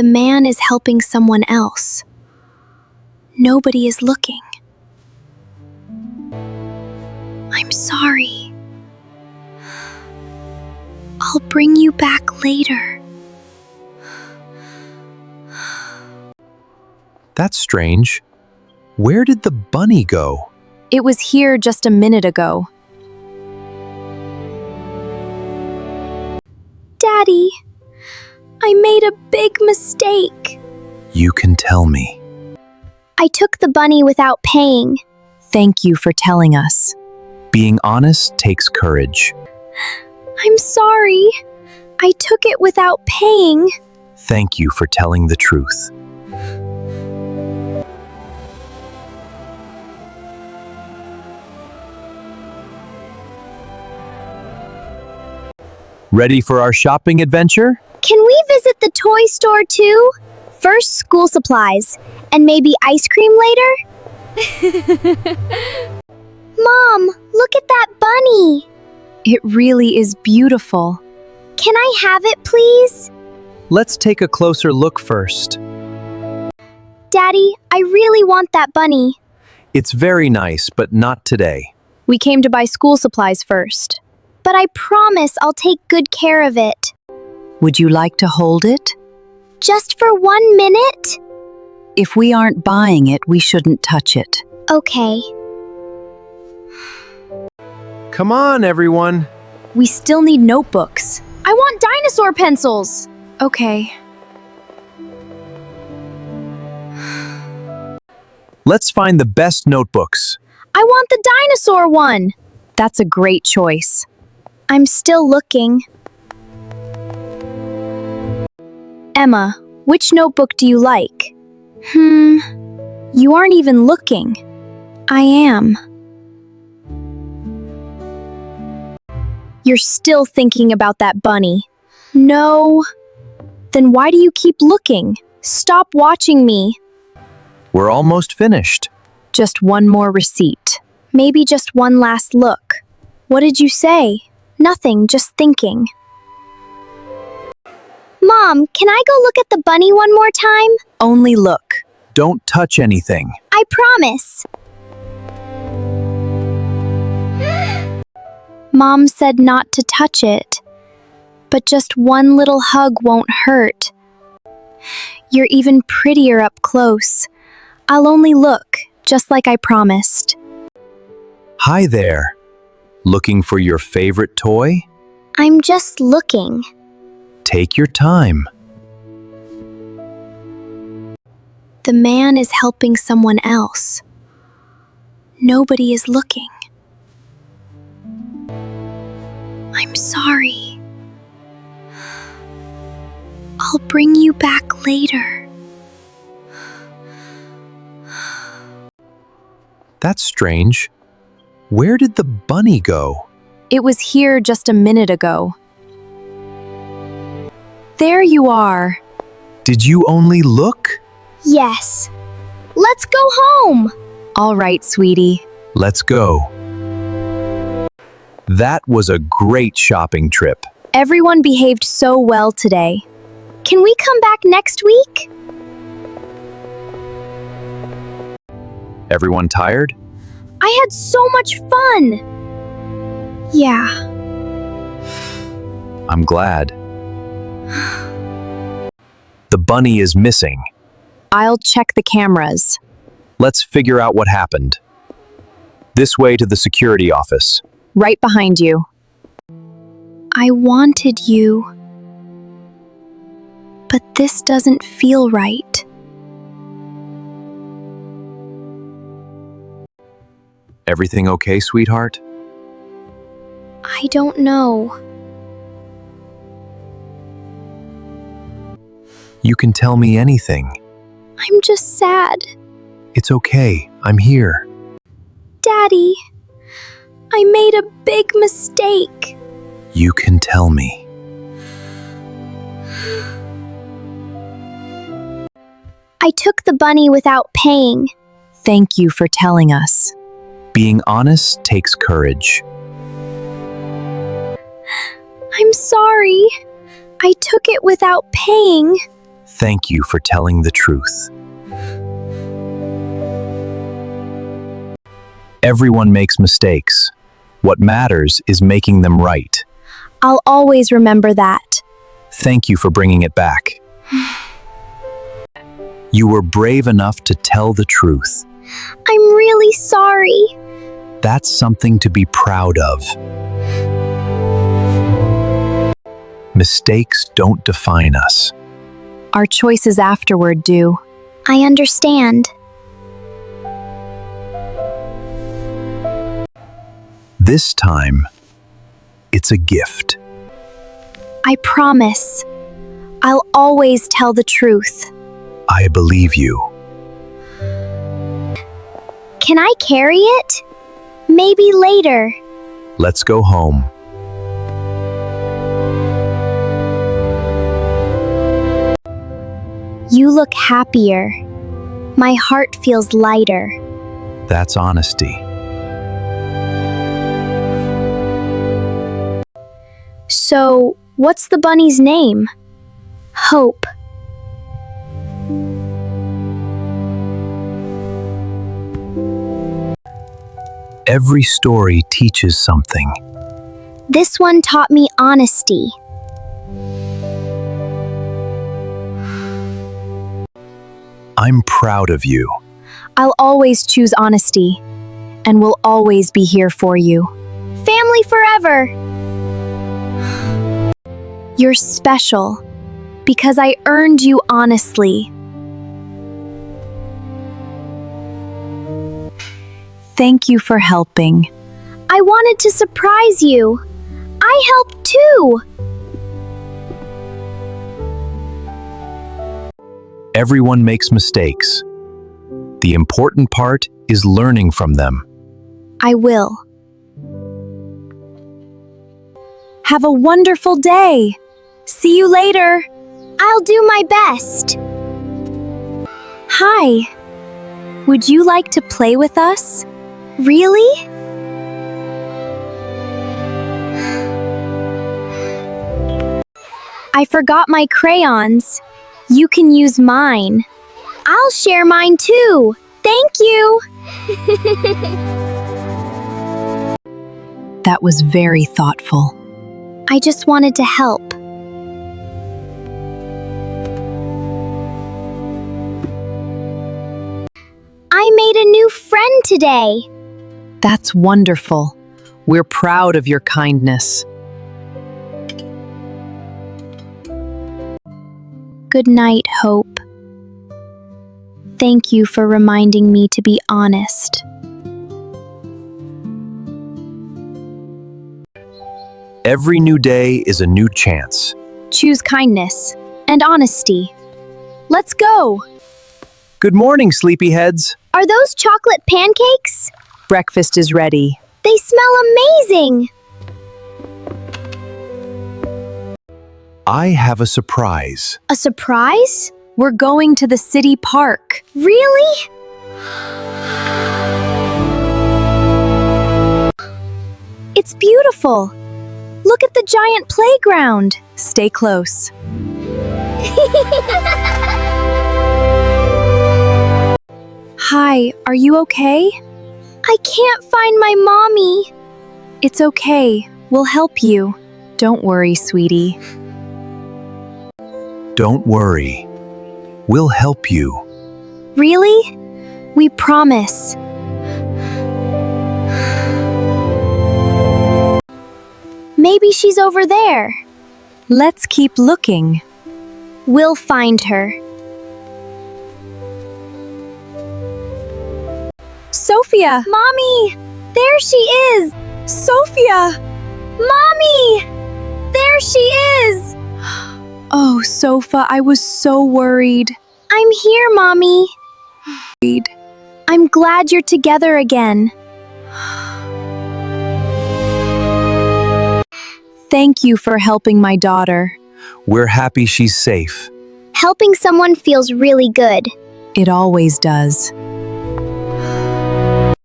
The man is helping someone else. Nobody is looking. I'm sorry. I'll bring you back later. That's strange. Where did the bunny go? It was here just a minute ago. Daddy, I made a big mistake. You can tell me. I took the bunny without paying. Thank you for telling us. Being honest takes courage. I'm sorry. I took it without paying. Thank you for telling the truth. Ready for our shopping adventure? Can we visit the toy store too? First school supplies, and maybe ice cream later? Mom, look at that bunny. It really is beautiful. Can I have it, please? Let's take a closer look first. Daddy, I really want that bunny. It's very nice, but not today. We came to buy school supplies first. But I promise I'll take good care of it. Would you like to hold it? Just for 1 minute? If we aren't buying it, we shouldn't touch it. Okay. Come on, everyone. We still need notebooks. I want dinosaur pencils! Okay. Let's find the best notebooks. I want the dinosaur one! That's a great choice. I'm still looking. Emma, which notebook do you like? You aren't even looking. I am. You're still thinking about that bunny. No. Then why do you keep looking? Stop watching me. We're almost finished. Just one more receipt. Maybe just one last look. What did you say? Nothing, just thinking. Mom, can I go look at the bunny one more time? Only look. Don't touch anything. I promise. Mom said not to touch it, but just one little hug won't hurt. You're even prettier up close. I'll only look, just like I promised. Hi there. Looking for your favorite toy? I'm just looking. Take your time. The man is helping someone else. Nobody is looking. I'm sorry. I'll bring you back later. That's strange. Where did the bunny go? It was here just a minute ago. There you are. Did you only look? Yes. Let's go home. All right, sweetie. Let's go. That was a great shopping trip. Everyone behaved so well today. Can we come back next week? Everyone tired? I had so much fun. Yeah. I'm glad. The bunny is missing. I'll check the cameras. Let's figure out what happened. This way to the security office. Right behind you. I wanted you. But this doesn't feel right. Everything okay, sweetheart? I don't know. You can tell me anything. I'm just sad. It's okay. I'm here. Daddy, I made a big mistake. You can tell me. I took the bunny without paying. Thank you for telling us. Being honest takes courage. I'm sorry. I took it without paying. Thank you for telling the truth. Everyone makes mistakes. What matters is making them right. I'll always remember that. Thank you for bringing it back. You were brave enough to tell the truth. I'm really sorry. That's something to be proud of. Mistakes don't define us. Our choices afterward do. I understand. This time, it's a gift. I promise. I'll always tell the truth. I believe you. Can I carry it? Maybe later. Let's go home. You look happier. My heart feels lighter. That's honesty. So, what's the bunny's name? Hope. Every story teaches something. This one taught me honesty. I'm proud of you. I'll always choose honesty, and will always be here for you. Family forever. You're special, because I earned you honestly. Thank you for helping. I wanted to surprise you. I helped too. Everyone makes mistakes. The important part is learning from them. I will. Have a wonderful day. See you later. I'll do my best. Hi. Would you like to play with us? Really? I forgot my crayons. You can use mine. I'll share mine too. Thank you. That was very thoughtful. I just wanted to help. I made a new friend today. That's wonderful. We're proud of your kindness. Good night, Hope. Thank you for reminding me to be honest. Every new day is a new chance. Choose kindness and honesty. Let's go. Good morning, sleepyheads. Are those chocolate pancakes? Breakfast is ready. They smell amazing. I have a surprise. A surprise? We're going to the city park. Really? It's beautiful. Look at the giant playground. Stay close. Hi, are you okay? I can't find my mommy. It's okay. We'll help you. Don't worry, sweetie. Don't worry. We'll help you. Really? We promise. Maybe she's over there. Let's keep looking. We'll find her. Sophia! Mommy! There she is! Sophia! Mommy! There she is! Oh, Sophia, I was so worried. I'm here, Mommy. I'm glad you're together again. Thank you for helping my daughter. We're happy she's safe. Helping someone feels really good. It always does.